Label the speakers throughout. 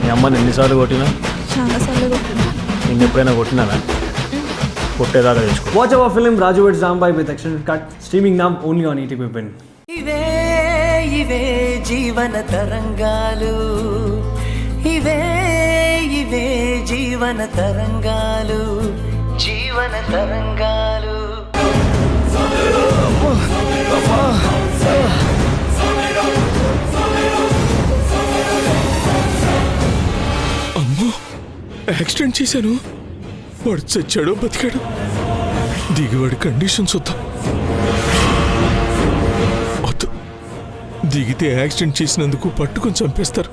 Speaker 1: మీ అమ్మని ఎన్నిసార్లు కొట్టినా?
Speaker 2: చాలాసార్లు కొట్టినా.
Speaker 1: నేను ఎప్పుడైనా కొట్టినానా? కొట్టేదాకా తెచ్చుకో.
Speaker 3: Watch our film Raju Zambai with extended cut, streaming now only on ETV Win.
Speaker 4: ఇవే ఇవే జీవన తరంగాలు, ఇవే ఇవే జీవన తరంగాలు, జీవన తరంగాలు.
Speaker 5: అమ్మో, యాక్సిడెంట్ చేశాను. వాడు చచ్చాడో బతికాడు. దిగివాడి కండిషన్స్ వద్దాం. వద్దు, దిగితే యాక్సిడెంట్ చేసినందుకు పట్టుకొని చంపేస్తారు.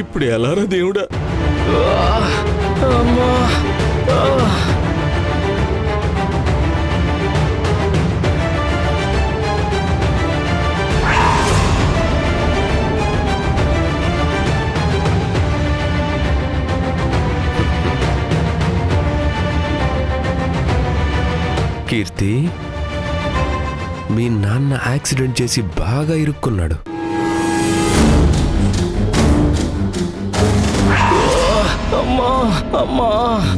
Speaker 5: ఇప్పుడు ఎలారా దేవుడా?
Speaker 6: కీర్తి, మీ నాన్న యాక్సిడెంట్ చేసి బాగా ఇరుక్కున్నాడు.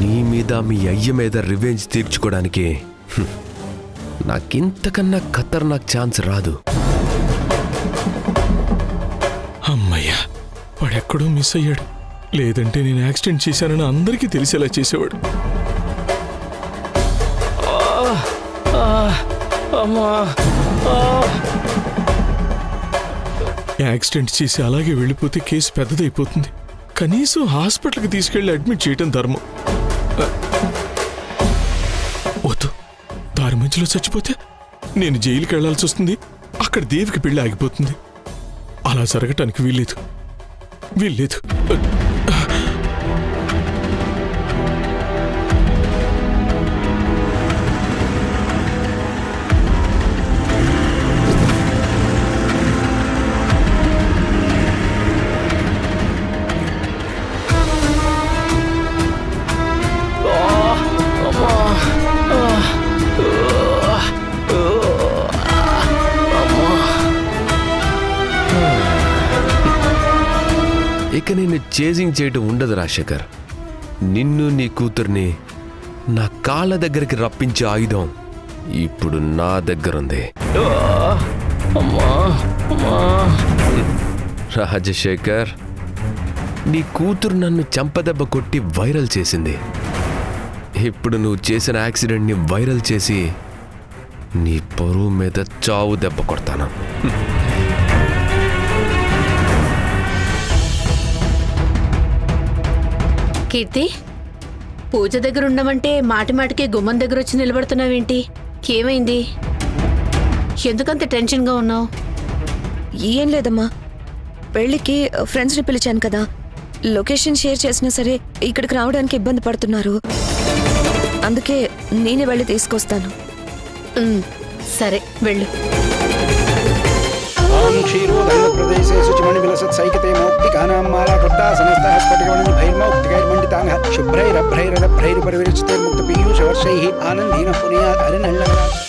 Speaker 6: నీ మీద మీ అయ్య మీద రివెంజ్ తీర్చుకోవడానికి నాకింతకన్నా ఖతర్నాక్ ఛాన్స్ రాదు.
Speaker 5: అమ్మయ్యా, వాడెక్కడో మిస్ అయ్యాడు. లేదంటే నేను యాక్సిడెంట్ చేశానని అందరికీ తెలిసేలా చేసేవాడు. యాక్సిడెంట్ చేసి అలాగే వెళ్ళిపోతే కేసు పెద్దదైపోతుంది. కనీసం హాస్పిటల్కి తీసుకెళ్లి అడ్మిట్ చేయటం ధర్మం. వద్దు, దారి మధ్యలో చచ్చిపోతే నేను జైలుకి వెళ్లాల్సి వస్తుంది. అక్కడ దేవికి పెళ్లి ఆగిపోతుంది. అలా జరగటానికి వీల్లేదు.
Speaker 6: ఇక నేను చేజింగ్ చేయటం ఉండదు రాజశేఖర్. నిన్ను నీ కూతుర్ని నా కాళ్ళ దగ్గరికి రప్పించే ఆయుధం ఇప్పుడు నా దగ్గరుంది. రాజశేఖర్, నీ కూతురు నన్ను చంపదెబ్బ కొట్టి వైరల్ చేసింది. ఇప్పుడు నువ్వు చేసిన యాక్సిడెంట్ని వైరల్ చేసి నీ పరువు మీద చావు దెబ్బ కొడతాను.
Speaker 7: కీర్తి, పూజ దగ్గర ఉండమంటే మాటి మాటికి గుమ్మం దగ్గర వచ్చి నిలబడుతున్నావేంటి? ఏమైంది? ఎందుకంత టెన్షన్గా ఉన్నావు?
Speaker 2: ఏం లేదమ్మా, పెళ్ళికి ఫ్రెండ్స్ని పిలిచాను కదా, లొకేషన్ షేర్ చేసినా సరే ఇక్కడికి రావడానికి ఇబ్బంది పడుతున్నారు. అందుకే నేనే వెళ్ళి తీసుకొస్తాను.
Speaker 7: సరే, వెళ్ళు.
Speaker 8: క్షీరోదైవప్రదేశే శుచిమణివిలసత్ సైకతే మౌక్తికానాం మాలాకృత్తాసనస్తః స్ఫటికమణిభైర్మౌక్తికైర్మండితాంగ శుభ్రైరభ్రైరభ్రైరుపరివిరచితైర్ముక్తపీయూషవర్షైః ఆనందీనః పునీయాత్ హరినల్లవరాజ్.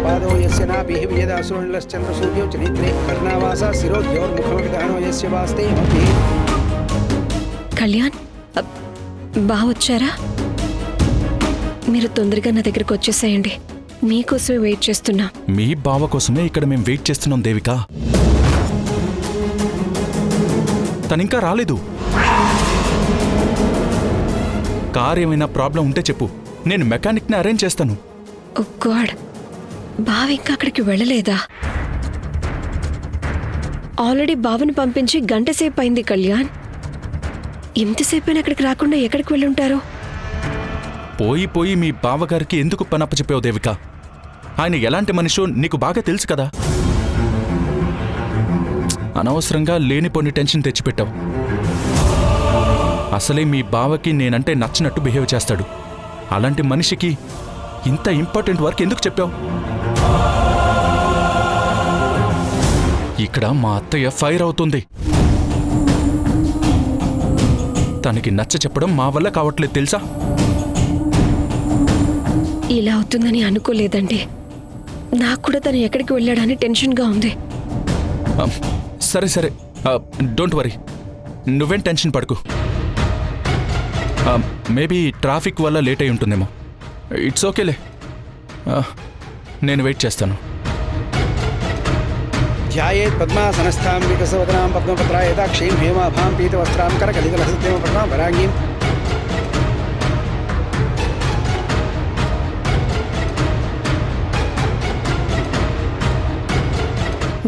Speaker 8: పాదో యస్య నాభిః విజయదాసురుల్లశ్చంద్రసూర్యౌ చ నేత్రే కర్ణావాసా శిరోద్యోర్ముఖమవిధానో యస్య వాస్తే మధ్యే.
Speaker 2: కళ్యాణ్, బాగా వచ్చారా? మీరు తొందరగా నా దగ్గరకు వచ్చేసేయండి. మీకోసమే వెయిట్ చేస్తున్నా.
Speaker 9: మీ బావ కోసమే ఇక్కడ మేము వెయిట్ చేస్తున్నాం దేవిక. తనింకా రాలేదు. కార్ ఏమైనా ప్రాబ్లం ఉంటే చెప్పు, నేను మెకానిక్ని అరేంజ్ చేస్తాను.
Speaker 2: ఓ గాడ్, బావ ఇంకా అక్కడికి వెళ్ళలేదా? ఆల్రెడీ బావని పంపించి గంట సేపు అయింది కళ్యాణ్. ఎంతసేపైనా అక్కడికి రాకుండా ఎక్కడికి వెళ్ళుంటారు?
Speaker 9: పోయి మీ బావగారికి ఎందుకు పనప్ప చెప్పావు దేవిక? ఆయన ఎలాంటి మనిషో నీకు బాగా తెలుసు కదా. అనవసరంగా లేనిపోని టెన్షన్ తెచ్చిపెట్టావు. అసలే మీ బావకి నేనంటే నచ్చినట్టు బిహేవ్ చేస్తాడు. అలాంటి మనిషికి ఇంత ఇంపార్టెంట్ వర్క్ ఎందుకు చెప్పావు? ఇక్కడ మా అత్తయ్య ఫైర్ అవుతుంది. తనకి నచ్చ చెప్పడం మా వల్ల కావట్లేదు తెలుసా?
Speaker 2: ఇలా అవుతుందని అనుకోలేదండి. నాకు కూడా తను ఎక్కడికి వెళ్ళాడని టెన్షన్గా ఉంది.
Speaker 9: సరే సరే, డోంట్ వరీ, నువ్వేం టెన్షన్ పడకు. మేబీ ట్రాఫిక్ వల్ల లేట్ అయి ఉంటుందేమో. ఇట్స్ ఓకేలే, నేను వెయిట్ చేస్తాను.
Speaker 8: ध्यायेत् पद्मासनस्थां विकसवदनां पद्मपत्रायताक्षीं हेमाभां पीतवस्त्रां करकलितलसद्यमपद्मां वराङ्गीं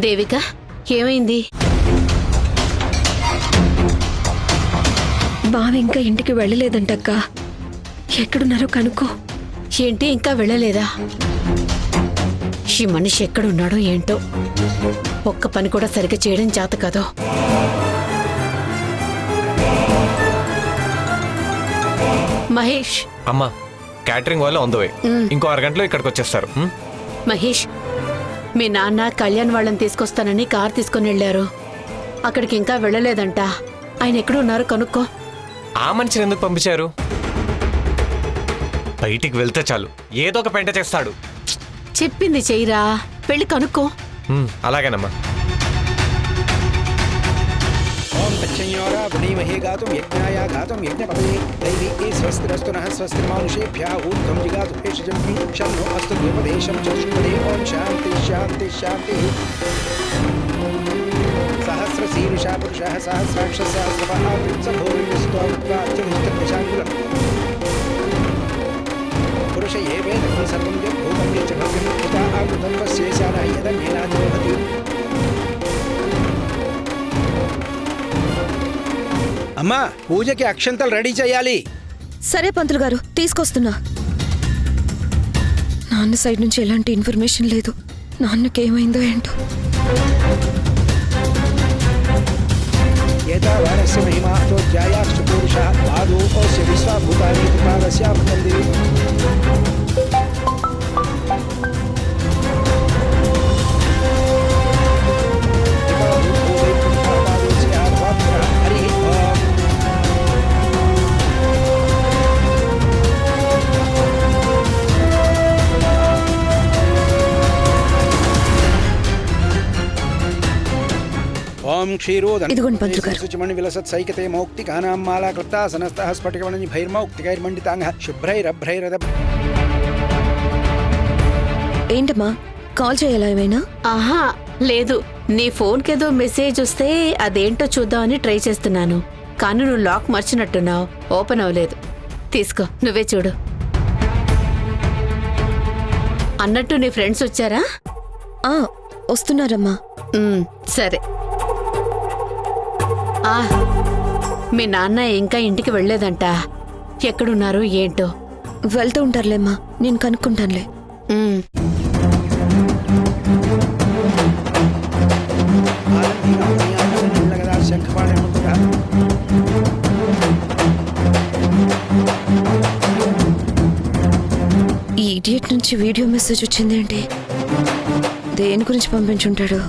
Speaker 7: దేవిక, ఏమైంది?
Speaker 2: బావ ఇంకా ఇంటికి వెళ్ళలేదంటక్క. ఎక్కడున్నారో కనుక్కో.
Speaker 7: ఏంటి ఇంకా వెళ్ళలేదా? ఈ మనిషి ఎక్కడున్నాడో ఏంటో, ఒక్క పని కూడా సరిగ్గా చేయడం చేత కాదు. మహేష్,
Speaker 10: అమ్మా, క్యాటరింగ్ వాళ్ళు ఆన్ ద వే. ఇంకో అరగంటలో ఇక్కడికి వచ్చేస్తారు.
Speaker 7: మహేష్, మీ నాన్న కళ్యాణ్ వాళ్ళని తీసుకొస్తానని కార్ తీసుకుని వెళ్ళారు. అక్కడికి ఇంకా వెళ్ళలేదంట. ఆయన ఎక్కడున్నారో కనుక్కో.
Speaker 10: ఆ మనిషిని ఎందుకు పంపించారు? బయటికి వెళ్తే చాలు ఏదో ఒక పెంట చేస్తాడు.
Speaker 7: చెప్పింది చెయ్యరా, వెళ్ళి కనుక్కో.
Speaker 10: అలాగేనమ్మా.
Speaker 8: ॐ तच्छंयोरा वृणीमहे गातुं यज्ञाय गातुं यज्ञपतये दैवी स्वस्तिरस्तु नः स्वस्तिर्मानुषेभ्यः ऊर्ध्वं जिगातु भेषजं शन्नो अस्तु द्विपदेशं चतुष्पदे ॐ शान्ति शान्ति शान्तिः सहस्रशीर्षा पुरुषः सहस्राक्षः सहस्रपावृत्सभूरिस्तोत्वाच्यनिष्ठशाङ्कुलम् पुरुष ये वेदं सर्वं यद्भूतं ये च भव्यं यथा अमृतं वस्येशानः यदन्येनाचोहति. అమ్మా, పూజకి అక్షంతలు రెడీ చేయాలి.
Speaker 2: సరే పంతులు గారు, తీసుకొస్తున్నా. నాన్న సైడ్ నుంచి ఎలాంటి ఇన్ఫర్మేషన్ లేదు. నాన్నకేమైందో ఏంటో.
Speaker 8: ఏతావానస్య మహిమాతో ధ్యాయాశ్చ పురుషः పాదోపస్య విశ్వాభూతాని పాదస్యామృతంది. ఓం
Speaker 2: ఇదిగోండి పంతులు గారు.
Speaker 8: క్షీరోదమణి విలసత్ సైకతే మౌక్తికానాం మాలా క్లుప్తా సనస్తః స్ఫటికమణి భైర్మౌక్తికైర్మండితాంగ శుభ్రైరభ్రైరద.
Speaker 2: ఏంటమ్మా, కాల్ చేయాలా ఏమైనా?
Speaker 7: ఆహా లేదు, నీ ఫోన్కేదో మెసేజ్ వస్తే అదేంటో చూద్దామని ట్రై చేస్తున్నాను. కానీ నువ్వు లాక్ మర్చినట్టున్నావు, ఓపెన్ అవ్వలేదు. తీసుకో, నువ్వే చూడు. అన్నట్టు నీ ఫ్రెండ్స్ వచ్చారా?
Speaker 2: వస్తున్నారమ్మా.
Speaker 7: సరే. మీ నాన్న ఇంకా ఇంటికి వెళ్ళలేదంట. ఎక్కడున్నారు ఏంటో?
Speaker 2: వెళ్తూ ఉంటారులేమ్మా, నేను కనుక్కుంటానులే. ఈ ఇడియట్ నుంచి వీడియో మెసేజ్ వచ్చిందేంటి? దేని గురించి పంపించుంటాడు?